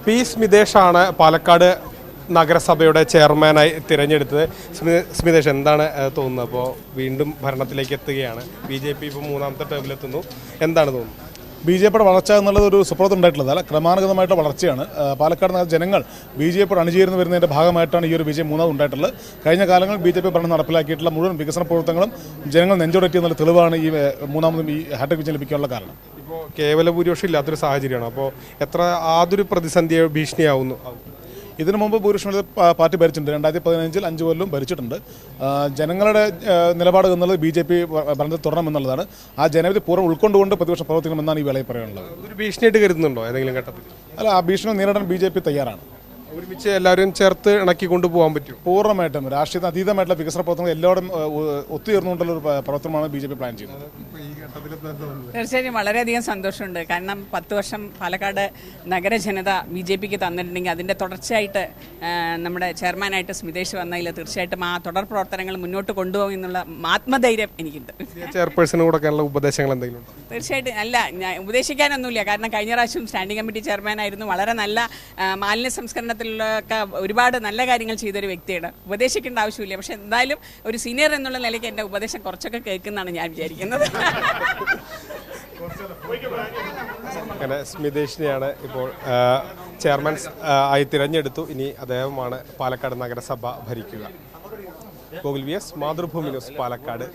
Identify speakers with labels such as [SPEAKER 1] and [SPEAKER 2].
[SPEAKER 1] P സ്മിതേഷാണ് Palakkad നഗരസഭയുടെ ചെയർമാനായി തിരഞ്ഞെടുത്തത്. സ്മിതേഷ്, എന്താണ് തോന്നുന്നത്? അപ്പോൾ വീണ്ടും ഭരണത്തിലേക്ക് എത്തുകയാണ്, BJP ഇപ്പോൾ മൂന്നാമത്തെ ടേമിലെത്തുന്നു, എന്താണ് തോന്നുന്നത്?
[SPEAKER 2] BJPയുടെ വളർച്ച എന്നുള്ളത് ഒരു സുപ്രഭാതം ഉണ്ടായിട്ടുള്ളത് അല്ല, ക്രമാനുഗതമായിട്ട് വളർച്ചയാണ്. പാലക്കാട് നഗര ജനങ്ങൾ BJPയോട് അണിചേർന്ന് വരുന്നതിൻ്റെ ഭാഗമായിട്ടാണ് ഈ ഒരു വിജയം മൂന്നാമത് ഉണ്ടായിട്ടുള്ളത്. കഴിഞ്ഞ കാലങ്ങളിൽ BJP ഭരണം നടപ്പിലാക്കിയിട്ടുള്ള മുഴുവൻ വികസന പ്രവർത്തനങ്ങളും ജനങ്ങൾ നെഞ്ചോടറ്റി എന്നുള്ള തെളിവാണ് ഈ മൂന്നാമതും ഈ ഹാട്രിക് വിജയം ലഭിക്കാനുള്ള കാരണം.
[SPEAKER 1] ഇപ്പോൾ കേവല ഭൂരിപക്ഷം ഇല്ലാത്തൊരു സാഹചര്യമാണ്. അപ്പോൾ എത്ര ആതൊരു പ്രതിസന്ധിയെ ഭീഷണിയാവുന്നു?
[SPEAKER 2] ഇതിനു മുമ്പ് ഭൂരിപക്ഷം പാർട്ടി ഭരിച്ചിട്ടുണ്ട്. 2015 5 കൊല്ലം ഭരിച്ചിട്ടുണ്ട്. ജനങ്ങളുടെ നിലപാട് എന്നുള്ളത് BJP ഭരണത്തിൽ തുടരണമെന്നുള്ളതാണ്. ആ ജനവിധി പൂർവ്വം ഉൾക്കൊണ്ടുകൊണ്ട് പ്രതിപക്ഷം പ്രവർത്തിക്കണമെന്നാണ് ഈ വേളയിൽ പറയാനുള്ളത്.
[SPEAKER 1] ഒരു ഭീഷണിയായിട്ട് കരുതുന്നുണ്ടോ ഏതെങ്കിലും ഘട്ടത്തിൽ?
[SPEAKER 2] അല്ല, ആ ഭീഷണി നേരിടാൻ BJP തയ്യാറാണ്.
[SPEAKER 1] ഒരുമിച്ച് എല്ലാവരും ചേർത്ത് ഇണക്കി കൊണ്ടുപോകാൻ പറ്റും.
[SPEAKER 2] പൂർണ്ണമായിട്ടും രാഷ്ട്രീയത്തിന് അതീതമായിട്ടുള്ള വികസന പ്രവർത്തനങ്ങൾ എല്ലാവരും ഒത്തുചേർന്നുകൊണ്ടുള്ള ഒരു പ്രവർത്തനമാണ് BJP പ്ലാൻ ചെയ്യുന്നത്.
[SPEAKER 3] തീർച്ചയായും വളരെയധികം സന്തോഷമുണ്ട്. കാരണം 10 വർഷം പാലക്കാട് നഗരജനത BJPക്ക് തന്നിട്ടുണ്ടെങ്കിൽ അതിൻ്റെ തുടർച്ചയായിട്ട് നമ്മുടെ ചെയർമാനായിട്ട് സ്മിതേഷ് വന്നതിൽ തീർച്ചയായിട്ടും ആ തുടർ പ്രവർത്തനങ്ങൾ മുന്നോട്ട് കൊണ്ടുപോകും എന്നുള്ള ആത്മധൈര്യം എനിക്കുണ്ട്.
[SPEAKER 1] ചെയർപേഴ്സണ് കൊടുക്കാനുള്ള ഉപദേശങ്ങൾ എന്തെങ്കിലും?
[SPEAKER 3] തീർച്ചയായിട്ടും അല്ല, ഞാൻ ഉപദേശിക്കാനൊന്നുമില്ല. കാരണം കഴിഞ്ഞ പ്രാവശ്യം സ്റ്റാൻഡിംഗ് കമ്മിറ്റി ചെയർമാനായിരുന്നു. വളരെ നല്ല മാലിന്യ സംസ്കരണത്തിലൊക്കെ ഒരുപാട് നല്ല കാര്യങ്ങൾ ചെയ്തൊരു വ്യക്തിയാണ്. ഉപദേശിക്കേണ്ട ആവശ്യമില്ല. പക്ഷെ എന്തായാലും ഒരു സീനിയർ എന്നുള്ള നിലയ്ക്ക് എൻ്റെ ഉപദേശം കുറച്ചൊക്കെ കേൾക്കുന്നതാണ് ഞാൻ വിചാരിക്കുന്നത്.
[SPEAKER 1] അങ്ങനെ സ്മിതേഷിനെയാണ് ഇപ്പോൾ ചെയർമാൻ ആയി തിരഞ്ഞെടുത്തു. ഇനി അദ്ദേഹമാണ് പാലക്കാട് നഗരസഭ ഭരിക്കുക. Gokul VS, Mathrubhumi news, Palakkad.